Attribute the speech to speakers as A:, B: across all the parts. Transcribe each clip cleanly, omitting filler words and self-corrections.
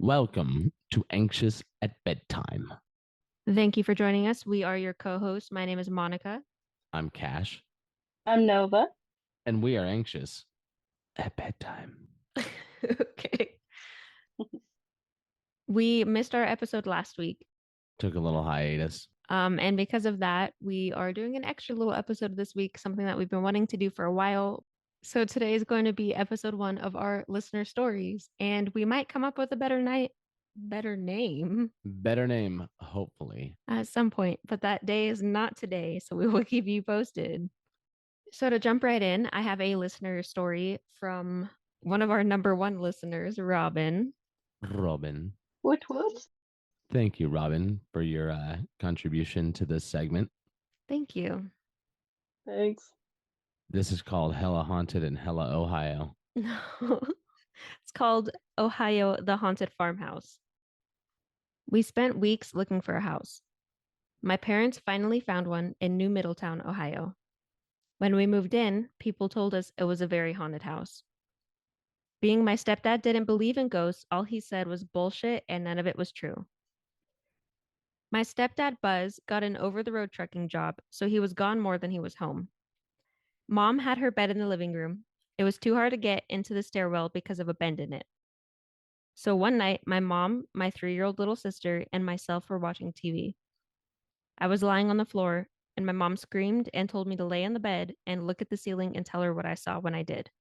A: Welcome to Anxious at Bedtime.
B: Thank you for joining us. We are your co-hosts. My name is Monica.
A: I'm Cash,
C: I'm Nova.
A: and we are anxious at bedtime.
B: Okay. We missed our episode last week.
A: Took a little hiatus.
B: And because of that, we are doing an extra little episode this week, something that we've been wanting to do for a while. So today is going to be episode 1 of our listener stories, and we might come up with a better name
A: Better name, hopefully.
B: at some point, but that day is not today, so we will keep you posted. So to jump right in, I have a listener story from one of our number 1 listeners, Robin.
A: Robin.
C: What?
A: Thank you, Robin, for your contribution to this segment.
B: Thank you.
C: Thanks.
A: This is called Hella Haunted in Hella, Ohio.
B: No, it's called Ohio, the Haunted Farmhouse. We spent weeks looking for a house. My parents finally found one in New Middletown, Ohio. When we moved in, people told us it was a very haunted house. Being my stepdad didn't believe in ghosts, all he said was bullshit and none of it was true. My stepdad, Buzz, got an over-the-road trucking job, so he was gone more than he was home. Mom had her bed in the living room. It was too hard to get into the stairwell because of a bend in it. So one night, my mom, my 3-year-old little sister, and myself were watching TV. I was lying on the floor, and my mom screamed and told me to lay in the bed and look at the ceiling and tell her what I saw when I did.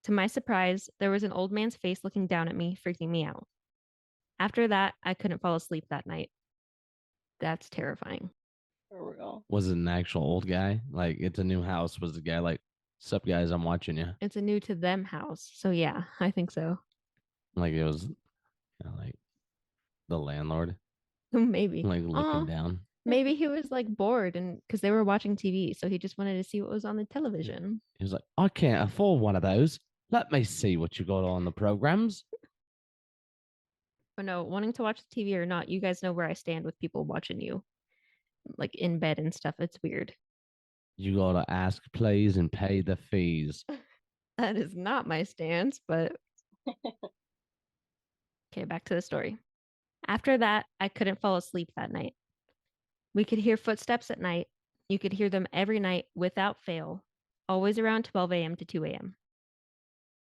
B: To my surprise, there was an old man's face looking down at me, freaking me out. After that, I couldn't fall asleep that night. That's terrifying.
C: For real.
A: Was it an actual old guy? Like, it's a new house. Was the guy like, sup, guys, I'm watching you?
B: It's a new to them house. So yeah, I think so.
A: Like, it was like the landlord,
B: Maybe.
A: like looking down.
B: Maybe he was like bored and because they were watching TV. So he just wanted to see what was on the television.
A: He was like, I can't afford one of those. Let me see what you got on the programs.
B: But no, wanting to watch the TV or not, you guys know where I stand with people watching you, like in bed and stuff. It's weird.
A: You gotta ask, please, and pay the fees.
B: That is not my stance, but okay, back to the story. After that, I couldn't fall asleep that night. We could hear footsteps at night. You could hear them every night without fail, always around 12 a.m. to 2 a.m.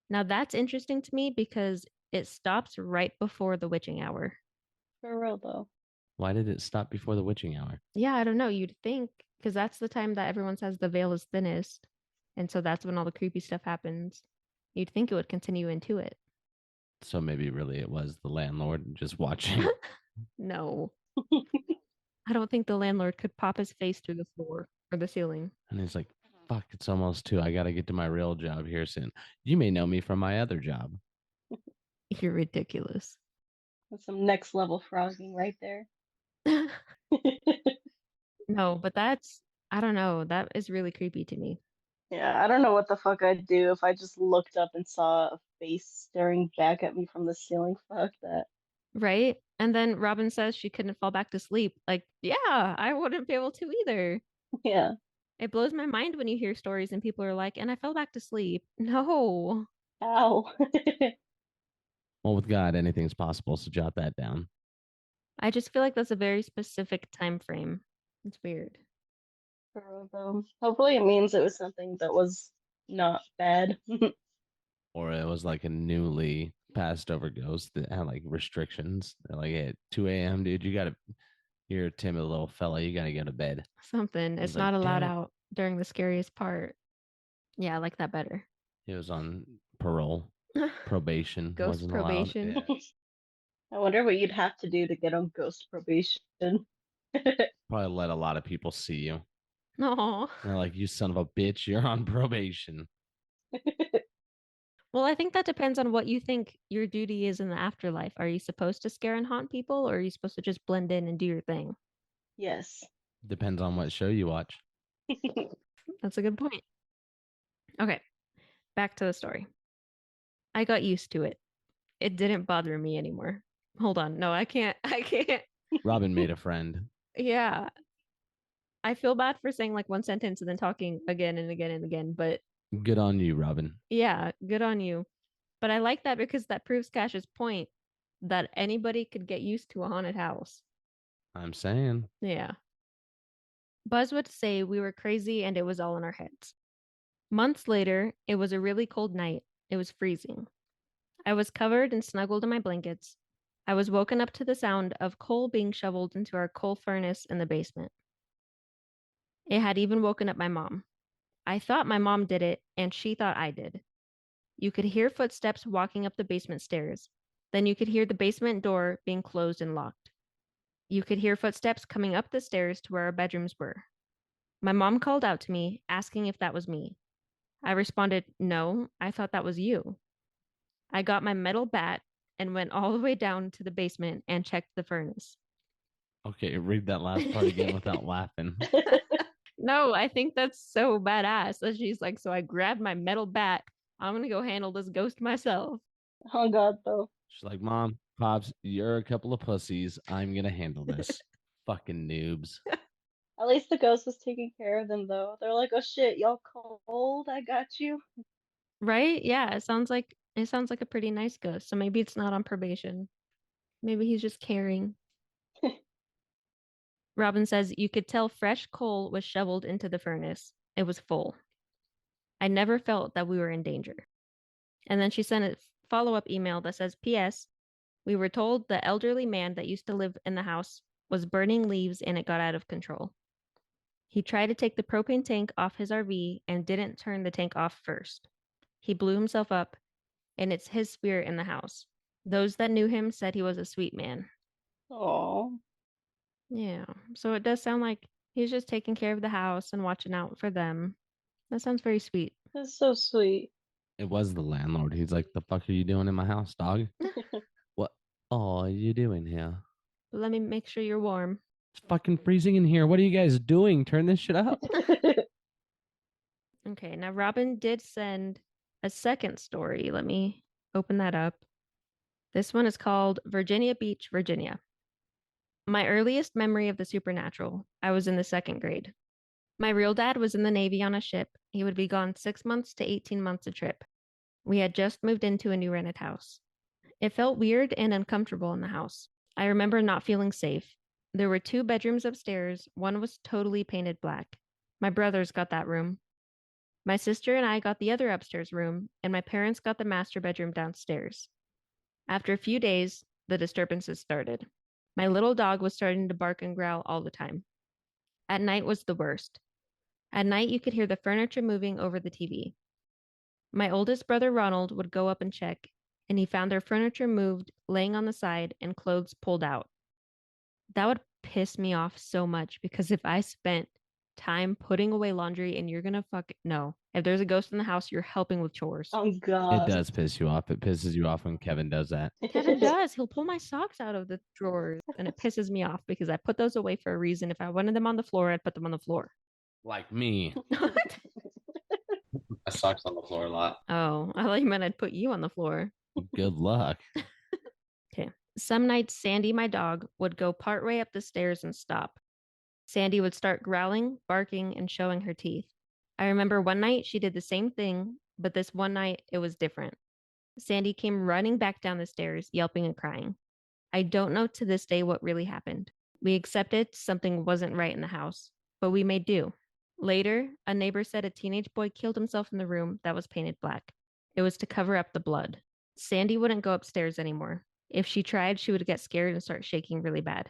B: Now that's interesting to me because it stops right before the witching hour.
C: For real though.
A: Why did it stop before the witching hour?
B: Yeah, I don't know. You'd think because that's the time that everyone says the veil is thinnest. And so that's when all the creepy stuff happens. You'd think it would continue into it.
A: So maybe really it was the landlord just watching.
B: No. I don't think the landlord could pop his face through the floor or the ceiling.
A: And he's like, fuck, it's almost 2. I gotta get to my real job here soon. You may know me from my other job.
B: You're ridiculous.
C: That's some next level frogging right there.
B: No, but I don't know. That is really creepy to me.
C: Yeah, I don't know what the fuck I'd do if I just looked up and saw a face staring back at me from the ceiling. Fuck that.
B: Right? And then Robin says she couldn't fall back to sleep. Like, yeah, I wouldn't be able to either.
C: Yeah.
B: It blows my mind when you hear stories and people are like, and I fell back to sleep. No.
C: Ow.
A: Well, with God, anything's possible, so jot that down.
B: I just feel like that's a very specific time frame. It's weird.
C: For real though. Hopefully it means it was something that was not bad.
A: Or it was like a newly passed over ghost that had like restrictions. They're like, hey, at 2 a.m., dude, you're a timid little fella. You gotta go to bed.
B: Something.
A: He's
B: It's
A: like,
B: not allowed
A: "Damn it."
B: out during the scariest part. Yeah, I like that better.
A: He was on parole, probation.
B: Ghost
A: wasn't
B: probation.
A: Allowed. Yeah.
C: I wonder what you'd have to do to get on ghost probation.
A: Probably let a lot of people see you.
B: No.
A: They're like, you son of a bitch, you're on probation.
B: Well, I think that depends on what you think your duty is in the afterlife. Are you supposed to scare and haunt people, or are you supposed to just blend in and do your thing?
C: Yes.
A: Depends on what show you watch.
B: That's a good point. Okay, back to the story. I got used to it. It didn't bother me anymore. Hold on. No, I can't. I can't.
A: Robin made a friend.
B: Yeah. I feel bad for saying like one sentence and then talking again and again and again, but
A: Good on you, Robin.
B: yeah, good on you. But I like that because that proves Cash's point. that anybody could get used to a haunted house.
A: I'm saying.
B: Yeah. Buzz would say we were crazy and it was all in our heads. Months later, it was a really cold night. It was freezing. I was covered and snuggled in my blankets. I was woken up to the sound of coal being shoveled into our coal furnace in the basement. It had even woken up my mom. I thought my mom did it, and she thought I did. You could hear footsteps walking up the basement stairs. Then you could hear the basement door being closed and locked. You could hear footsteps coming up the stairs to where our bedrooms were. My mom called out to me, asking if that was me. I responded, "No, I thought that was you." I got my metal bat and went all the way down to the basement and checked the furnace.
A: Okay, read that last part again without laughing.
B: No, I think that's so badass that she's like, so I grabbed my metal bat. I'm going to go handle this ghost myself.
C: Oh God, though.
A: She's like, Mom, Pops, you're a couple of pussies. I'm gonna handle this. Fucking noobs.
C: At least the ghost was taking care of them, though. They're like, "Oh shit, y'all cold? I got you."
B: Right? Yeah, it sounds like a pretty nice ghost. So maybe it's not on probation. Maybe he's just caring. Robin says you could tell fresh coal was shoveled into the furnace. It was full. I never felt that we were in danger. And then she sent a follow-up email that says, "P.S. We were told the elderly man that used to live in the house was burning leaves and it got out of control. He tried to take the propane tank off his RV and didn't turn the tank off first. He blew himself up, and it's his spirit in the house. Those that knew him said he was a sweet man."
C: Oh,
B: Yeah, so it does sound like he's just taking care of the house and watching out for them. That sounds very sweet.
C: that's so sweet.
A: It was the landlord. He's like, "The fuck are you doing in my house, dog? What are you doing here?
B: Let me make sure you're warm.
A: It's fucking freezing in here. What are you guys doing? Turn this shit up."
B: Okay, now Robin did send a second story. Let me open that up. This one is called Virginia Beach, Virginia. My earliest memory of the supernatural, I was in the second grade. My real dad was in the Navy on a ship. He would be gone 6 months to 18 months a trip. We had just moved into a new rented house. It felt weird and uncomfortable in the house. I remember not feeling safe. There were 2 bedrooms upstairs. One was totally painted black. My brothers got that room. My sister and I got the other upstairs room, and my parents got the master bedroom downstairs. After a few days, the disturbances started. My little dog was starting to bark and growl all the time. At night was the worst. At night, you could hear the furniture moving over the TV. My oldest brother Ronald would go up and check, and he found their furniture moved, laying on the side, and clothes pulled out. That would piss me off so much because if I spent time putting away laundry and you're gonna no. If there's a ghost in the house, you're helping with chores.
C: Oh
A: It
C: God.
A: does piss you off. It pisses you off when Kevin does that.
B: Kevin does. He'll pull my socks out of the drawers and it pisses me off because I put those away for a reason. If I wanted them on the floor, I'd put them on the floor.
A: Like me.
B: What?
A: I socks on the floor a lot.
B: Oh, I thought you meant I'd put you on the floor.
A: Good luck.
B: Okay. Some nights, Sandy, my dog, would go partway up the stairs and stop. Sandy would start growling, barking, and showing her teeth. I remember one night she did the same thing, but this one night it was different. Sandy came running back down the stairs, yelping and crying. I don't know to this day what really happened. We accepted something wasn't right in the house, but we made do. Later, a neighbor said a teenage boy killed himself in the room that was painted black. It was to cover up the blood. Sandy wouldn't go upstairs anymore. If she tried, she would get scared and start shaking really bad.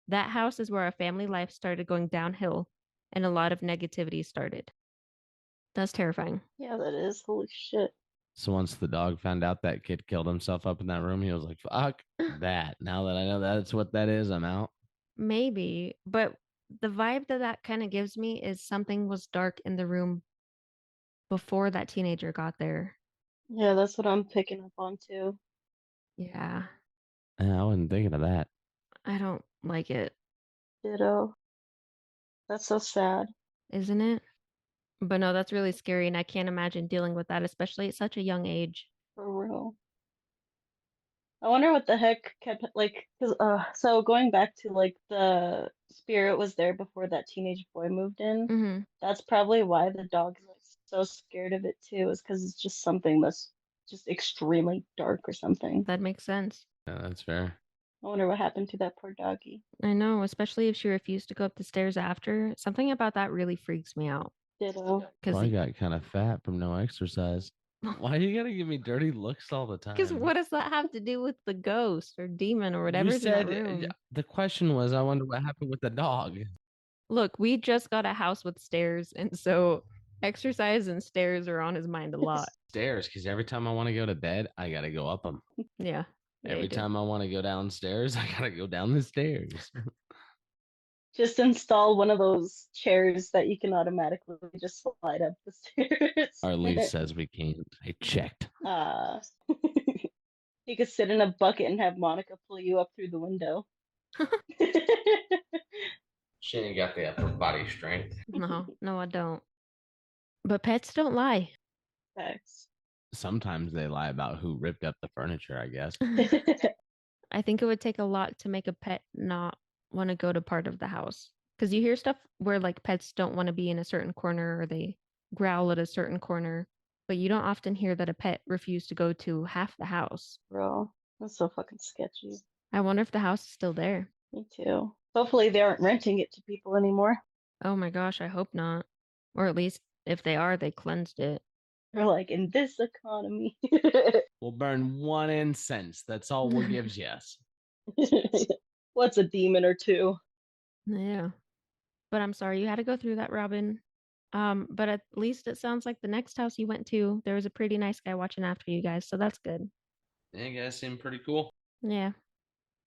B: That house is where our family life started going downhill and a lot of negativity started. That's terrifying.
C: Yeah, that is. Holy shit.
A: So once the dog found out that kid killed himself up in that room, he was like, "Fuck that." Now that I know that's what that is, I'm out.
B: Maybe, but the vibe that kind of gives me is something was dark in the room before that teenager got there.
C: Yeah, that's what I'm picking up on too.
B: Yeah,
A: I wasn't thinking of that.
B: I don't like it,
C: Ditto. That's so sad.
B: isn't it? But no, that's really scary, and I can't imagine dealing with that, especially at such a young age.
C: For real. I wonder what the heck kept like, cause so going back to like the spirit was there before that teenage boy moved in.
B: Mm-hmm.
C: That's probably why the dog's like so scared of it too, is because it's just something that's just extremely dark or something.
B: That makes sense.
A: Yeah, that's fair.
C: I wonder what happened to that poor doggy.
B: I know, especially if she refused to go up the stairs after. Something about that really freaks me out.
C: Ditto.
A: Probably got kind of fat from no exercise. Why you gotta give me dirty looks all the
B: Because
A: time?
B: what does that have to do with the ghost or demon or
A: You
B: whatever's in that
A: said
B: room?
A: the question was, I wonder what happened with the dog.
B: Look, we just got a house with stairs, and so exercise and stairs are on his mind a lot.
A: Stairs, because every time I want to go to bed, I gotta go up them.
B: Yeah.
A: Every time I want to go downstairs, I gotta go down the stairs.
C: Just install one of those chairs that you can automatically just slide up the stairs.
A: Our lease says we can't. I checked.
C: Uh, you could sit in a bucket and have Monica pull you up through the window.
A: She ain't got the upper body strength.
B: No, I don't. But pets don't lie.
C: Thanks.
A: Sometimes they lie about who ripped up the furniture, I guess.
B: I think it would take a lot to make a pet not want to go to part of the house. Because you hear stuff where like pets don't want to be in a certain corner or they growl at a certain corner, but you don't often hear that a pet refused to go to half the house.
C: Bro, that's so fucking sketchy.
B: I wonder if the house is still there.
C: Me too. Hopefully they aren't renting it to people anymore.
B: Oh my gosh, I hope not. Or at least if they are, they cleansed it.
C: They're like, in this economy.
A: We'll burn 1 incense. That's all we'll give you.
C: What's a demon or two?
B: Yeah. But I'm sorry you had to go through that, Robin. But at least it sounds like the next house you went to, there was a pretty nice guy watching after you guys, so that's good.
A: Yeah, you guys seem pretty cool.
B: Yeah.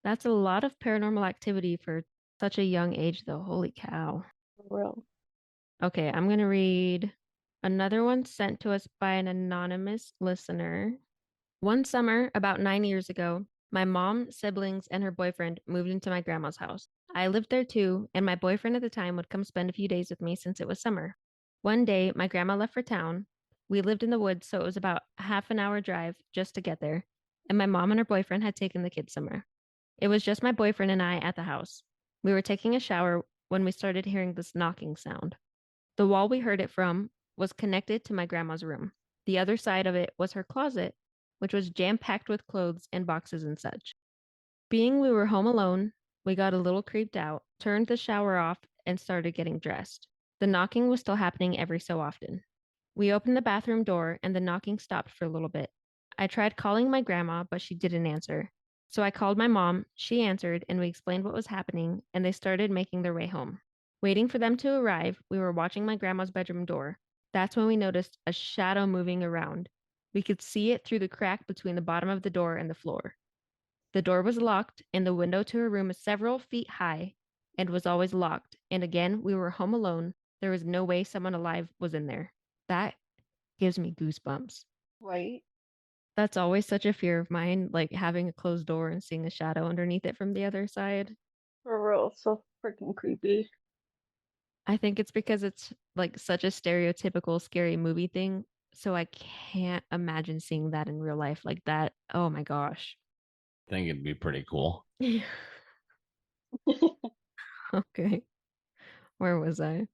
B: That's a lot of paranormal activity for such a young age, though. Holy cow.
C: Bro.
B: Okay, I'm going to read another one sent to us by an anonymous listener. One summer, about 9 years ago, my mom, siblings, and her boyfriend moved into my grandma's house. I lived there too, and my boyfriend at the time would come spend a few days with me since it was summer. One day, my grandma left for town. We lived in the woods, so it was about a half an hour drive just to get there, and my mom and her boyfriend had taken the kids somewhere. It was just my boyfriend and I at the house. We were taking a shower when we started hearing this knocking sound. The wall we heard it from was connected to my grandma's room. The other side of it was her closet, which was jam-packed with clothes and boxes and such. Being we were home alone, we got a little creeped out, turned the shower off, and started getting dressed. The knocking was still happening every so often. We opened the bathroom door and the knocking stopped for a little bit. I tried calling my grandma, but she didn't answer. So I called my mom, she answered, and we explained what was happening, and they started making their way home. Waiting for them to arrive, we were watching my grandma's bedroom door. That's when we noticed a shadow moving around. We could see it through the crack between the bottom of the door and the floor. The door was locked, and the window to her room is several feet high and was always locked. And again, we were home alone. There was no way someone alive was in there. That gives me goosebumps.
C: Right?
B: That's always such a fear of mine, like having a closed door and seeing a shadow underneath it from the other side.
C: For real, so freaking creepy.
B: I think it's because it's like such a stereotypical scary movie thing. So I can't imagine seeing that in real life like that. Oh my gosh.
A: I think it'd be pretty cool.
B: Okay. Where was I?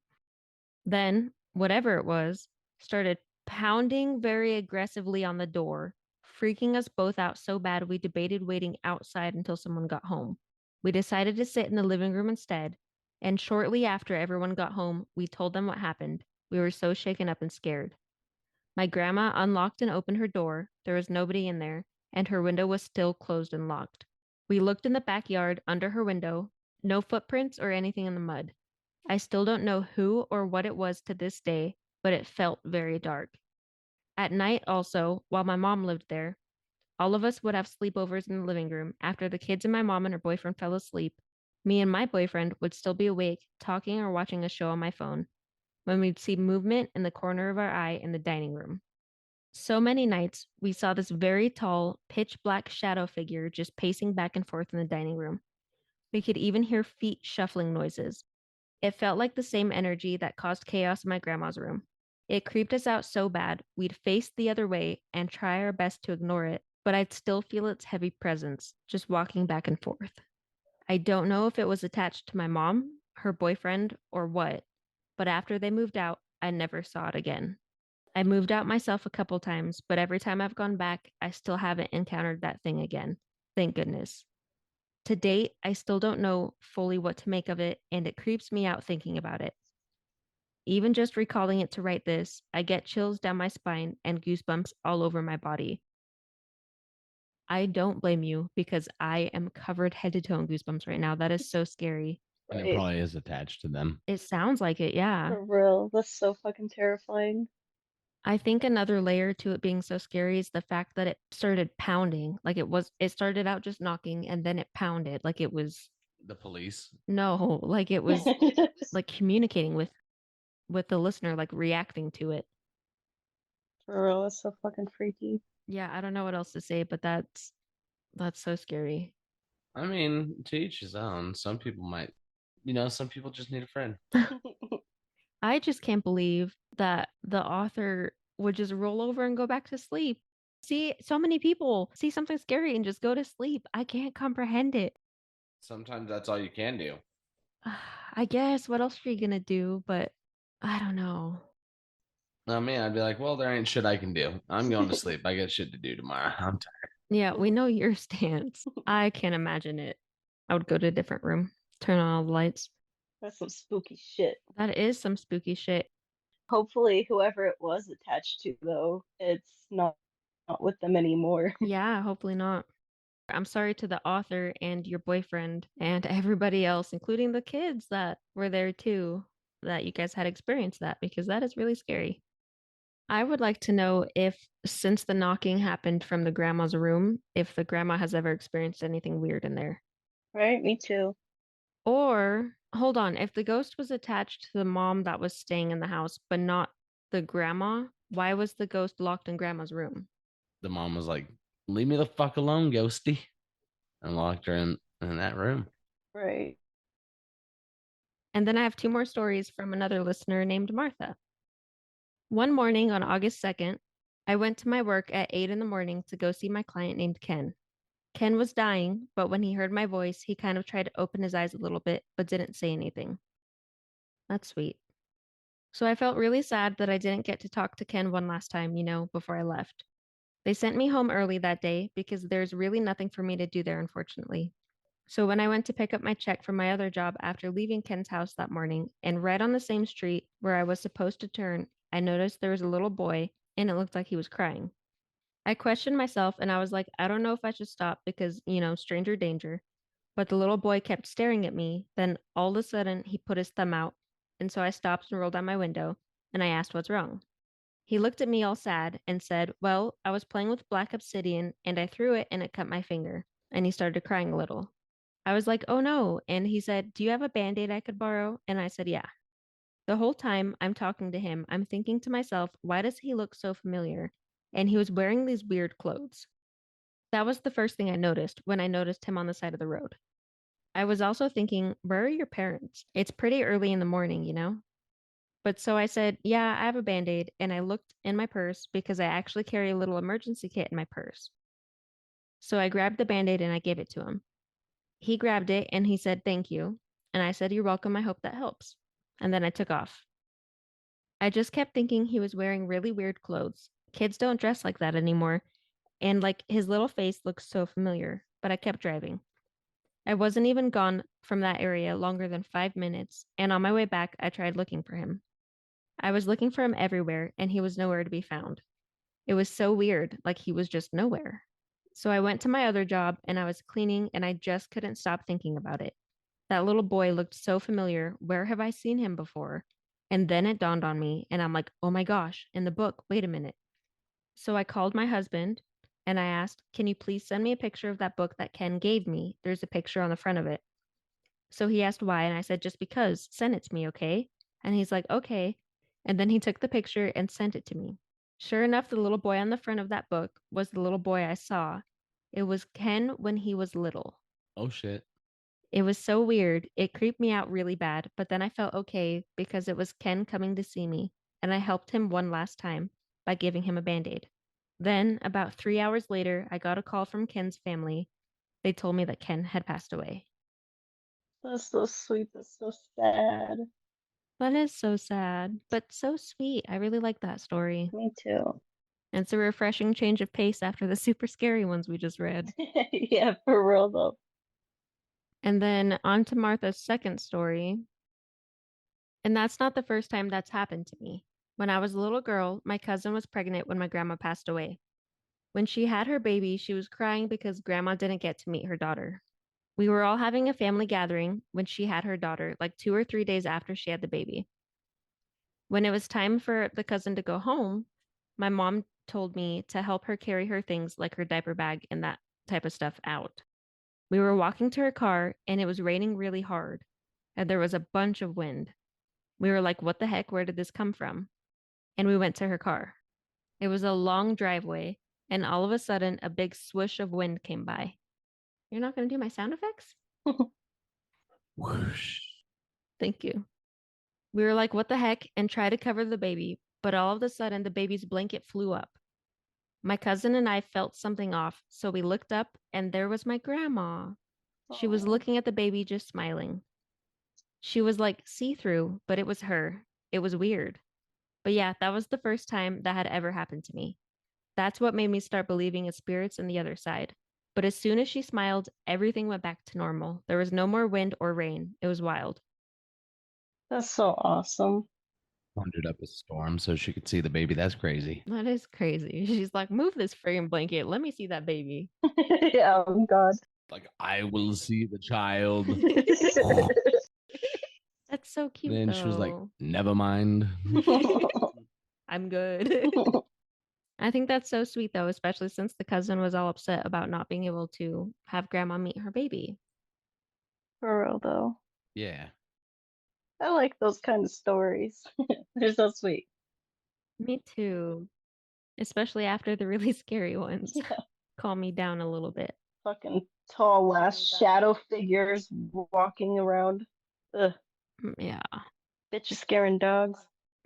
B: Then, whatever it was, started pounding very aggressively on the door, freaking us both out so bad we debated waiting outside until someone got home. We decided to sit in the living room instead, and shortly after everyone got home, we told them what happened. We were so shaken up and scared. My grandma unlocked and opened her door. There was nobody in there, and her window was still closed and locked. We looked in the backyard under her window, no footprints or anything in the mud. I still don't know who or what it was to this day, but it felt very dark. At night, also, while my mom lived there, all of us would have sleepovers in the living room. After the kids and my mom and her boyfriend fell asleep, me and my boyfriend would still be awake, talking or watching a show on my phone, when we'd see movement in the corner of our eye in the dining room. So many nights, we saw this very tall, pitch black shadow figure just pacing back and forth in the dining room. We could even hear feet shuffling noises. It felt like the same energy that caused chaos in my grandma's room. It creeped us out so bad, we'd face the other way and try our best to ignore it, but I'd still feel its heavy presence, just walking back and forth. I don't know if it was attached to my mom, her boyfriend, or what, but after they moved out, I never saw it again. I moved out myself a couple times, but every time I've gone back, I still haven't encountered that thing again. Thank goodness. To date, I still don't know fully what to make of it, and it creeps me out thinking about it. Even just recalling it to write this, I get chills down my spine and goosebumps all over my body. I don't blame you because I am covered head to toe in goosebumps right now. That is so scary.
A: And it
C: Right.
A: probably is attached to them.
B: It sounds like it, yeah.
C: For real. That's so fucking terrifying.
B: I think another layer to it being so scary is the fact that it started pounding. Like it started out just knocking and then it pounded. Like it was,
A: The police.
B: no, like it was like communicating with the listener, like reacting to it.
C: For real, that's so fucking freaky.
B: Yeah, I don't know what else to say, but that's so scary.
A: I mean, to each his own. Some people might, some people just need a friend.
B: I just can't believe that the author would just roll over and go back to sleep. See, so many people see something scary and just go to sleep. I can't comprehend it.
A: Sometimes that's all you can do.
B: I guess what else are you gonna do? But I don't know.
A: I mean, I'd be like, well, there ain't shit I can do. I'm going to sleep. I got shit to do tomorrow. I'm tired.
B: Yeah, we know your stance. I can't imagine it. I would go to a different room, turn on all the lights.
C: That's some spooky shit.
B: That is some spooky shit.
C: Hopefully, whoever it was attached to, though, it's not with them anymore.
B: Yeah, hopefully not. I'm sorry to the author and your boyfriend and everybody else, including the kids that were there too, that you guys had experienced that because that is really scary. I would like to know if, since the knocking happened from the grandma's room, if the grandma has ever experienced anything weird in there.
C: Right? Me too.
B: Or, hold on, if the ghost was attached to the mom that was staying in the house, but not the grandma, why was the ghost locked in grandma's room?
A: The mom was like, leave me the fuck alone, ghosty. And locked her in that room.
C: Right.
B: And then I have two more stories from another listener named Martha. One morning on August 2nd, I went to my work at 8 in the morning to go see my client named Ken. Ken was dying, but when he heard my voice, he kind of tried to open his eyes a little bit, but didn't say anything. That's sweet. So I felt really sad that I didn't get to talk to Ken one last time, before I left. They sent me home early that day because there's really nothing for me to do there, unfortunately. So when I went to pick up my check from my other job after leaving Ken's house that morning, and right on the same street where I was supposed to turn, I noticed there was a little boy and it looked like he was crying. I questioned myself and I was like, I don't know if I should stop because, stranger danger. But the little boy kept staring at me. Then all of a sudden, he put his thumb out. And so I stopped and rolled down my window and I asked what's wrong. He looked at me all sad and said, well, I was playing with black obsidian and I threw it and it cut my finger. And he started crying a little. I was like, oh no. And he said, do you have a band aid I could borrow? And I said, yeah. The whole time I'm talking to him, I'm thinking to myself, why does he look so familiar? And he was wearing these weird clothes. That was the first thing I noticed when I noticed him on the side of the road. I was also thinking, where are your parents? It's pretty early in the morning. But so I said, yeah, I have a band aid. And I looked in my purse because I actually carry a little emergency kit in my purse. So I grabbed the band aid and I gave it to him. He grabbed it and he said, thank you. And I said, you're welcome. I hope that helps. And then I took off. I just kept thinking he was wearing really weird clothes. Kids don't dress like that anymore. And like his little face looks so familiar, but I kept driving. I wasn't even gone from that area longer than 5 minutes. And on my way back, I tried looking for him. I was looking for him everywhere and he was nowhere to be found. It was so weird, like he was just nowhere. So I went to my other job and I was cleaning and I just couldn't stop thinking about it. That little boy looked so familiar. Where have I seen him before? And then it dawned on me, and I'm like, oh my gosh, in the book, wait a minute. So I called my husband and I asked, can you please send me a picture of that book that Ken gave me? There's a picture on the front of it. So he asked why, and I said, just because, send it to me, okay? And he's like, okay. And then he took the picture and sent it to me. Sure enough, the little boy on the front of that book was the little boy I saw. It was Ken when he was little.
A: Oh shit.
B: It was so weird. It creeped me out really bad, but then I felt okay because it was Ken coming to see me, and I helped him one last time by giving him a band aid. Then, about 3 hours later, I got a call from Ken's family. They told me that Ken had passed away.
C: That's so sweet. That's so sad.
B: That is so sad, but so sweet. I really like that story.
C: Me too.
B: It's a refreshing change of pace after the super scary ones we just read.
C: Yeah, for real though.
B: And then on to Martha's second story. And that's not the first time that's happened to me. When I was a little girl, my cousin was pregnant when my grandma passed away. When she had her baby, she was crying because grandma didn't get to meet her daughter. We were all having a family gathering when she had her daughter, like 2 or 3 days after she had the baby. When it was time for the cousin to go home, my mom told me to help her carry her things like her diaper bag and that type of stuff out. We were walking to her car and it was raining really hard and there was a bunch of wind. We were like, what the heck? Where did this come from? And we went to her car. It was a long driveway and all of a sudden a big swoosh of wind came by. You're not going to do my sound effects?
A: Whoosh.
B: Thank you. We were like, what the heck? And tried to cover the baby, but all of a sudden the baby's blanket flew up. My cousin and I felt something off, so we looked up and there was my grandma. She was
C: Aw.
B: looking at the baby, just smiling. She was like see through, but it was her. It was weird. But yeah, that was the first time that had ever happened to me. That's what made me start believing in spirits and the other side. But as soon as she smiled, everything went back to normal. There was no more wind or rain. It was wild.
C: That's so awesome.
A: Conjured up a storm so she could see the baby. That's crazy.
B: That is crazy. She's like, move this friggin' blanket. Let me see that baby.
C: Yeah, oh God.
A: Like, I will see the child.
B: That's so cute,
A: Then she was like,
B: though.
A: never mind.
B: I'm good. I think that's so sweet, though, especially since the cousin was all upset about not being able to have grandma meet her baby.
C: For real though.
A: Yeah.
C: I like those kind of stories. They're so sweet.
B: Me too. Especially after the really scary ones.
C: Yeah.
B: Calm me down a little bit.
C: Fucking tall ass shadow figures walking around. Ugh,
B: Yeah.
C: bitches scaring dogs.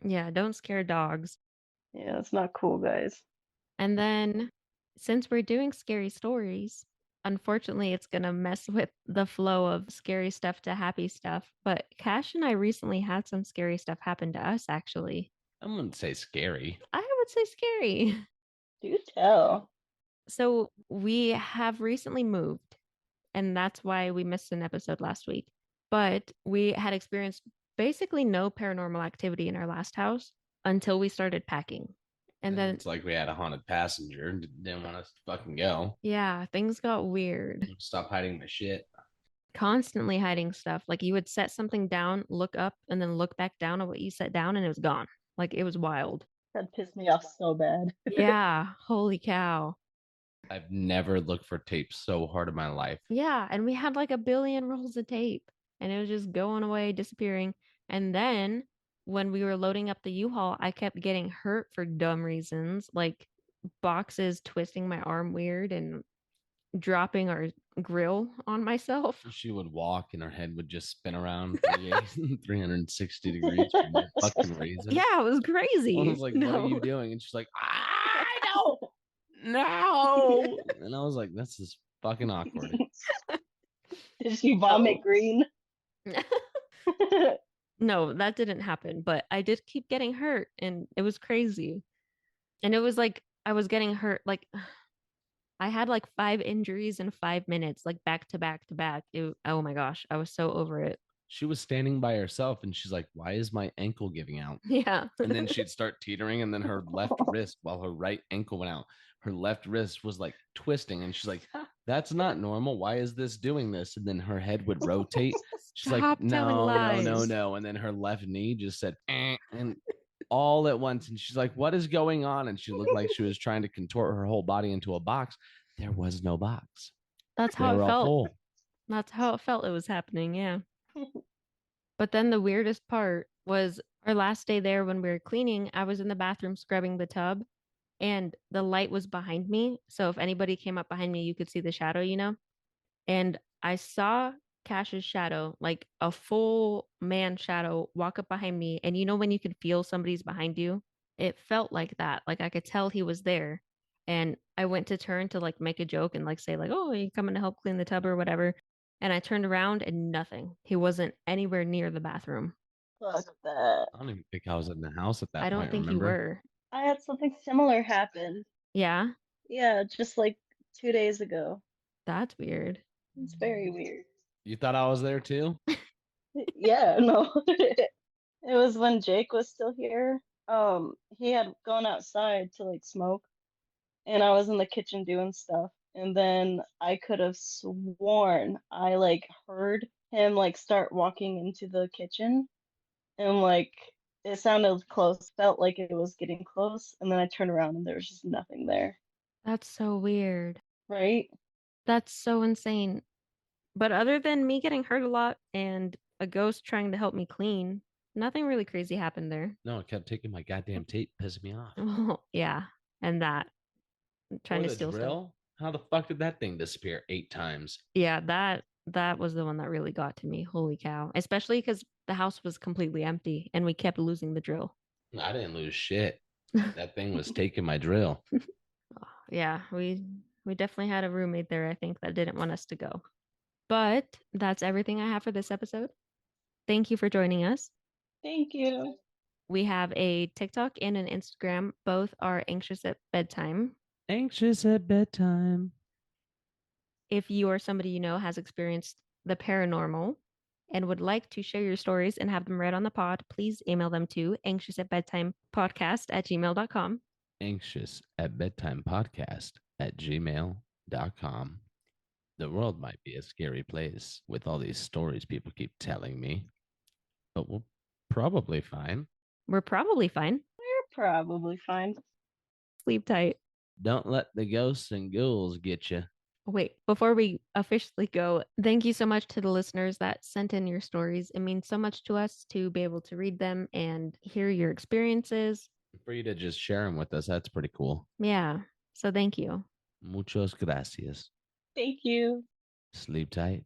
B: Yeah. Don't scare dogs.
C: Yeah, it's not cool, guys.
B: And then, since we're doing scary stories, unfortunately, it's going to mess with the flow of scary stuff to happy stuff. But Cash and I recently had some scary stuff happen to us, actually.
A: I wouldn't say scary.
B: I would say scary.
C: Do tell.
B: So, we have recently moved, and that's why we missed an episode last week. But we had experienced basically no paranormal activity in our last house until we started packing. And then,
A: It's like we had a haunted passenger and didn't want us to fucking go.
B: yeah, things got weird.
A: Stop hiding my shit.
B: Constantly hiding stuff. Like you would set something down, look up, and then look back down at what you set down, and it was gone. Like it was wild.
C: That pissed me off so bad.
B: Yeah, holy cow.
A: I've never looked for tape so hard in my life.
B: Yeah, and we had like a billion rolls of tape, and it was just going away, disappearing. And then when we were loading up the U-Haul, I kept getting hurt for dumb reasons, like boxes twisting my arm weird and dropping our grill on myself.
A: She would walk and her head would just spin around 360 degrees for no fucking reason.
B: Yeah, it was
A: I
B: crazy.
A: was like, what are you doing? And she's like, I don't know. And I was like, this is fucking awkward.
C: Did she vomit
B: No.
C: green?
B: No, that didn't happen, but I did keep getting hurt and it was crazy. And it was like I was getting hurt like I had like 5 injuries in 5 minutes, like back to back to back. Oh my gosh, I was so over it.
A: She was standing by herself and she's like, why is my ankle giving out?
B: Yeah.
A: And then she'd start teetering, and then her left wrist, while her right ankle went out, her left wrist was like twisting. And she's like, that's not normal. Why is this doing this? And then her head would rotate. She's like,
B: Stop telling
A: no,
B: lies.
A: no. And then her left knee just said, and all at once. And she's like, what is going on? And she looked like she was trying to contort her whole body into a box. There was no box.
B: That's
A: They
B: how
A: were
B: it
A: all
B: felt.
A: full.
B: That's how it felt it was happening, yeah. But then the weirdest part was our last day there when we were cleaning, I was in the bathroom scrubbing the tub and the light was behind me. So if anybody came up behind me, you could see the shadow, you know? And I saw Cash's shadow, like a full man shadow, walk up behind me. And you know when you can feel somebody's behind you? It felt like that. Like I could tell he was there. And I went to turn to like make a joke and like say, like, oh, are you coming to help clean the tub or whatever? And I turned around and nothing. He wasn't anywhere near the bathroom.
C: Fuck that.
A: I don't even think I was in the house at that
B: I don't
A: point.
B: think you
A: Remember?
B: were.
C: I had something similar happen.
B: Yeah,
C: Yeah, just like 2 days ago.
B: that's weird.
C: It's very weird.
A: You thought I was there too?
C: Yeah, no. It was when Jake was still here. He had gone outside to like smoke, and I was in the kitchen doing stuff. And then I could have sworn I like heard him like start walking into the kitchen, and like it sounded close, felt like it was getting close, and then I turned around and there was just nothing there.
B: That's so weird.
C: Right?
B: That's so insane. But other than me getting hurt a lot and a ghost trying to help me clean, nothing really crazy happened there.
A: No, it kept taking my goddamn tape, pissing me off.
B: Oh, yeah. And that trying
A: Or
B: to
A: the
B: steal stuff.
A: drill? How the fuck did that thing disappear 8 times?
B: Yeah, that was the one that really got to me. Holy cow. Especially because the house was completely empty and we kept losing the drill.
A: I didn't lose shit. That thing was taking my drill.
B: Yeah, we definitely had a roommate there, I think, that didn't want us to go. But that's everything I have for this episode. Thank you for joining us.
C: Thank you.
B: We have a TikTok and an Instagram. Both are anxious at bedtime.
A: Anxious at bedtime.
B: If you or somebody you know has experienced the paranormal and would like to share your stories and have them read on the pod, please email them to anxiousatbedtimepodcast@gmail.com.
A: Anxious at bedtime podcast@gmail.com. The world might be a scary place with all these stories people keep telling me, but we're probably fine.
B: We're probably fine.
C: We're probably fine.
B: Sleep tight.
A: Don't let the ghosts and ghouls get you.
B: Wait, before we officially go, thank you so much to the listeners that sent in your stories. It means so much to us to be able to read them and hear your experiences.
A: For you to just share them with us, that's pretty cool.
B: Yeah. So thank you.
A: Muchas gracias.
C: Thank you.
A: Sleep tight.